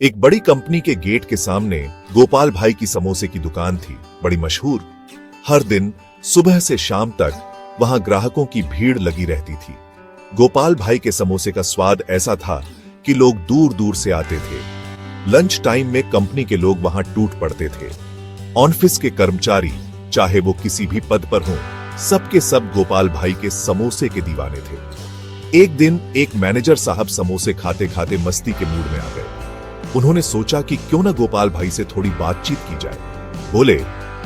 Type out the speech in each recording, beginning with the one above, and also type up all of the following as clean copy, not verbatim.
एक बड़ी कंपनी के गेट के सामने गोपाल भाई की समोसे की दुकान थी, बड़ी मशहूर। हर दिन सुबह से शाम तक वहां ग्राहकों की भीड़ लगी रहती थी। गोपाल भाई के समोसे का स्वाद ऐसा था कि लोग दूर दूर से आते थे। लंच टाइम में कंपनी के लोग वहां टूट पड़ते थे। ऑफिस के कर्मचारी, चाहे वो किसी भी पद पर हों, सबके सब गोपाल भाई के समोसे के दीवाने थे। एक दिन एक मैनेजर साहब समोसे खाते खाते मस्ती के मूड में आ गए। उन्होंने सोचा कि क्यों ना गोपाल भाई से थोड़ी बातचीत की जाए। बोले,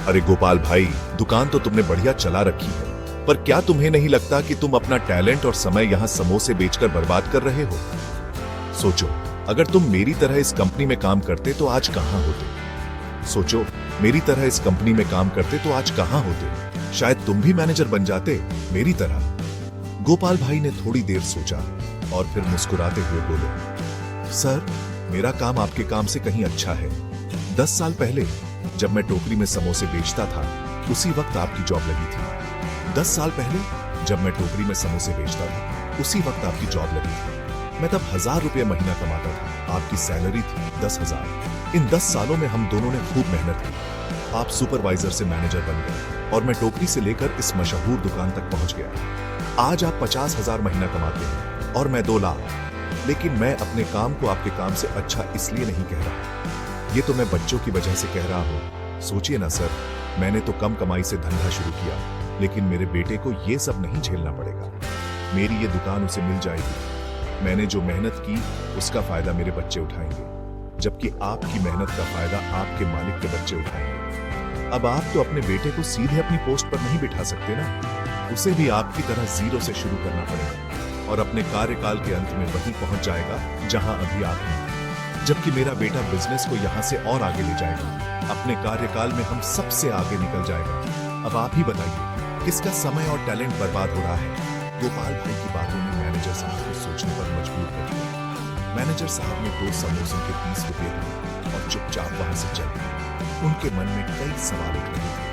अरे गोपाल भाई, दुकान तो तुमने बढ़िया चला रखी है, पर क्या तुम्हें नहीं लगता कि तुम अपना टैलेंट और समय यहां समोसे बेचकर बर्बाद कर रहे हो? सोचो, अगर तुम मेरी तरह इस कंपनी में काम करते तो आज कहां होते? सोचो, मेरी तरह इस कंपनी में काम करते तो आज कहां होते? शायद तुम भी मैनेजर बन जाते मेरी तरह। गोपाल भाई ने थोड़ी देर सोचा और फिर मुस्कुराते हुए बोले, सर, मेरा काम आपके काम से कहीं अच्छा है। 10 साल पहले जब मैं टोकरी में समोसे बेचता था, उसी वक्त आपकी जॉब लगी थी। 10 साल पहले जब मैं टोकरी में समोसे बेचता था, उसी वक्त आपकी जॉब लगी थी। मैं तब 1000 रुपये महीना कमाता था, आपकी सैलरी थी 10,000। इन 10 सालों में हम दोनों ने खूब मेहनत की। आप सुपरवाइजर से मैनेजर बन गए और मैं टोकरी से लेकर इस मशहूर दुकान तक पहुंच गया। आज आप 50,000 महीना कमाते हैं और मैं 2 लाख। लेकिन मैं अपने काम को आपके काम से अच्छा इसलिए नहीं कह रहा। ये तो मैं बच्चों की वजह से कह रहा हूँ। सोचिए ना सर, मैंने तो कम कमाई से धंधा शुरू किया, लेकिन मेरे बेटे को ये सब नहीं झेलना पड़ेगा। मेरी ये दुकान उसे मिल जाएगी। मैंने जो मेहनत की, उसका फायदा मेरे बच्चे उठाएंगे, जबकि आपकी मेहनत का फायदा आपके मालिक के बच्चे उठाएंगे। अब आप तो अपने बेटे को सीधे अपनी पोस्ट पर नहीं बिठा सकते ना। उसे भी आपकी तरह जीरो से शुरू करना पड़ेगा और अपने कार्यकाल के अंत में वहीं पहुंच जाएगा जहां अभी आप हैं। जबकि मेरा बेटा बिजनेस को यहां से और आगे ले जाएगा। अपने कार्यकाल में हम सबसे आगे निकल जाएगा। अब आप ही बताइए, किसका समय और टैलेंट बर्बाद हो रहा है? गोपाल भाई की बातों ने मैनेजर साहब को सोचने पर मजबूर कर दिया। मैनेजर साहब ने 2 समोसों के 30 रुपए दिए और चुपचाप वहां से चल गए। उनके मन में कई सवाल उठ रहे थे।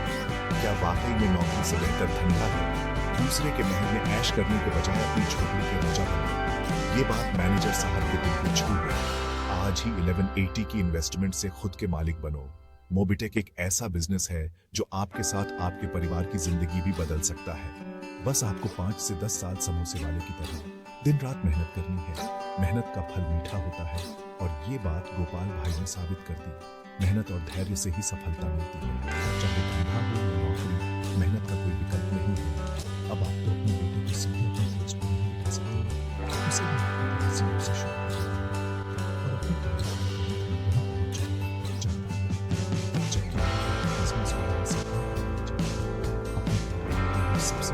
क्या वाकई में नौकरी से बेहतर धंधा है? दूसरे के महल में ऐश करने के बजाय अपनी झोपड़ी के राजा बनो। ये बात मैनेजर साहब के दिल को छू गई। आज ही 1180 की इन्वेस्टमेंट से खुद के मालिक बनो। मोबिटेक एक ऐसा बिजनेस है जो आपके साथ आपके परिवार की जिंदगी भी बदल सकता है। बस आपको 5 से 10 साल समोसे वाले की तरह दिन रात मेहनत करनी है। मेहनत का फल मीठा होता है और ये बात गोपाल भाई ने साबित कर दी। मेहनत और धैर्य से ही सफलता मिलती है। चाहे धंधा हो या नौकरी, मेहनत का कोई विकल्प नहीं है। अब आप तो अपने बेटे को सीधे अपनी पोस्ट पर नहीं बिठा सकते। उसे भी आपकी तरह जीरो से शुरू करना और अपने कार्यकाल के अंत में वहीं पहुंच जाएगा जबकि आपका बिजनेस वाला से अपने परिवार के लिए सबसे